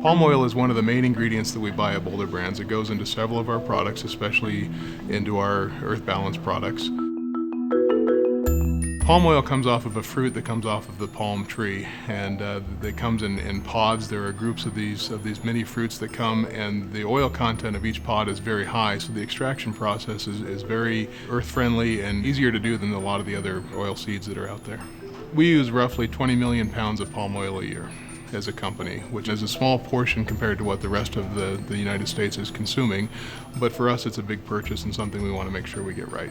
Palm oil is one of the main ingredients that we buy at Boulder Brands. It goes into several of our products, especially into our Earth Balance products. Palm oil comes off of a fruit that comes off of the palm tree, and it comes in pods. There are groups of these mini fruits that come, and the oil content of each pod is very high, so the extraction process is very earth-friendly and easier to do than a lot of the other oil seeds that are out there. We use roughly 20 million pounds of palm oil a year as a company, which is a small portion compared to what the rest of the United States is consuming, but for us it's a big purchase and something we want to make sure we get right.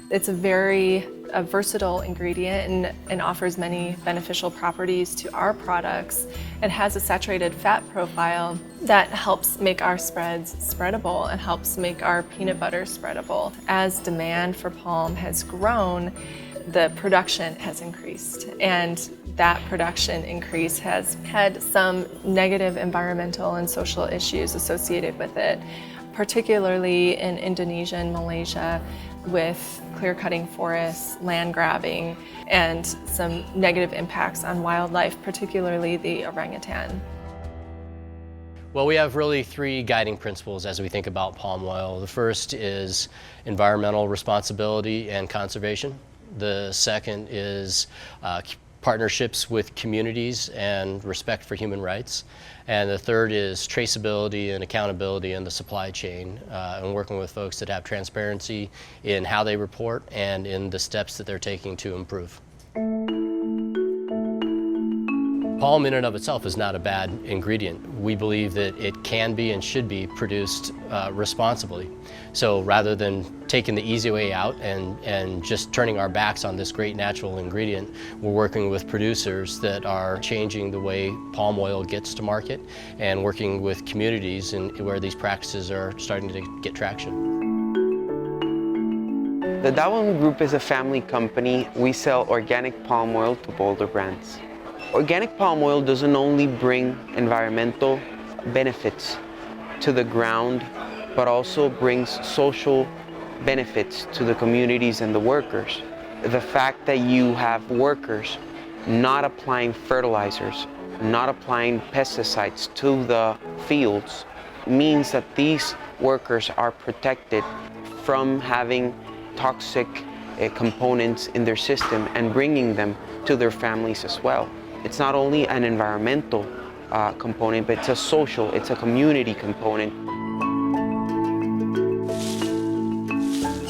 It's a very versatile ingredient and offers many beneficial properties to our products. It has a saturated fat profile that helps make our spreads spreadable and helps make our peanut butter spreadable. As demand for palm has grown, the production has increased, and that production increase has had some negative environmental and social issues associated with it, particularly in Indonesia and Malaysia, with clear-cutting forests, land grabbing, and some negative impacts on wildlife, particularly the orangutan. Well, we have really three guiding principles as we think about palm oil. The first is environmental responsibility and conservation. The second is partnerships with communities and respect for human rights. And the third is traceability and accountability in the supply chain, and working with folks that have transparency in how they report and in the steps that they're taking to improve. Palm in and of itself is not a bad ingredient. We believe that it can be and should be produced responsibly. So rather than taking the easy way out and just turning our backs on this great natural ingredient, we're working with producers that are changing the way palm oil gets to market and working with communities where these practices are starting to get traction. The Dawon Group is a family company. We sell organic palm oil to Boulder Brands. Organic palm oil doesn't only bring environmental benefits to the ground, but also brings social benefits to the communities and the workers. The fact that you have workers not applying fertilizers, not applying pesticides to the fields, means that these workers are protected from having toxic components in their system and bringing them to their families as well. It's not only an environmental component, but it's a social, it's a community component.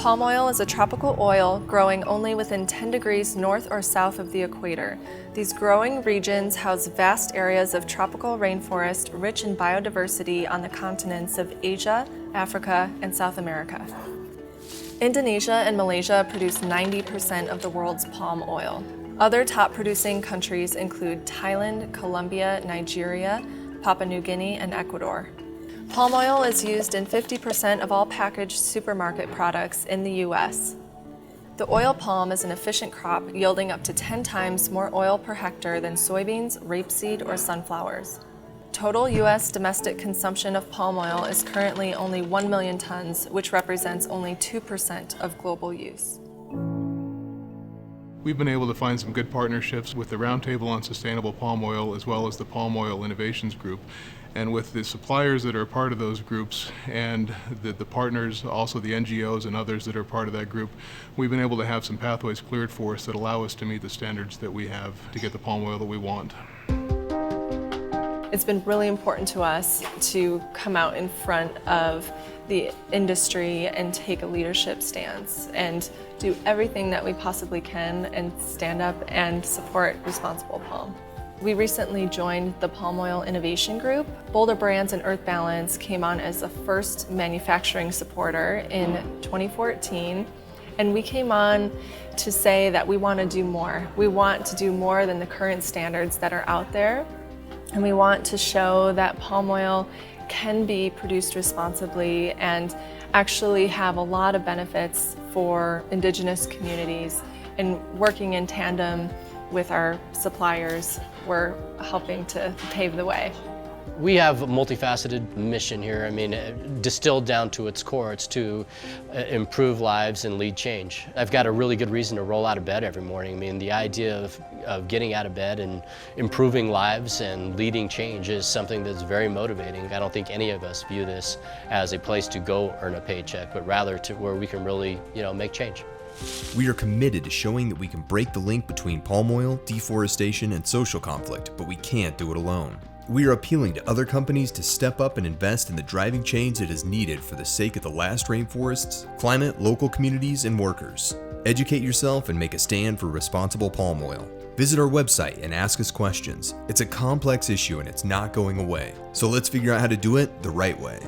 Palm oil is a tropical oil growing only within 10 degrees north or south of the equator. These growing regions house vast areas of tropical rainforest rich in biodiversity on the continents of Asia, Africa, and South America. Indonesia and Malaysia produce 90% of the world's palm oil. Other top producing countries include Thailand, Colombia, Nigeria, Papua New Guinea, and Ecuador. Palm oil is used in 50% of all packaged supermarket products in the US. The oil palm is an efficient crop, yielding up to 10 times more oil per hectare than soybeans, rapeseed, or sunflowers. Total US domestic consumption of palm oil is currently only 1 million tons, which represents only 2% of global use. We've been able to find some good partnerships with the Roundtable on Sustainable Palm Oil as well as the Palm Oil Innovations Group. And with the suppliers that are part of those groups and the partners, also the NGOs and others that are part of that group, we've been able to have some pathways cleared for us that allow us to meet the standards that we have to get the palm oil that we want. It's been really important to us to come out in front of the industry and take a leadership stance and do everything that we possibly can and stand up and support responsible palm. We recently joined the Palm Oil Innovation Group. Boulder Brands and Earth Balance came on as the first manufacturing supporter in 2014, and we came on to say that we want to do more. We want to do more than the current standards that are out there, and we want to show that palm oil can be produced responsibly and actually have a lot of benefits for indigenous communities. And working in tandem with our suppliers, we're helping to pave the way. We have a multifaceted mission here. I mean, distilled down to its core, it's to improve lives and lead change. I've got a really good reason to roll out of bed every morning. I mean, the idea of getting out of bed and improving lives and leading change is something that's very motivating. I don't think any of us view this as a place to go earn a paycheck, but rather to where we can really, make change. We are committed to showing that we can break the link between palm oil, deforestation, and social conflict, but we can't do it alone. We are appealing to other companies to step up and invest in the driving change that is needed for the sake of the last rainforests, climate, local communities, and workers. Educate yourself and make a stand for responsible palm oil. Visit our website and ask us questions. It's a complex issue and it's not going away. So let's figure out how to do it the right way.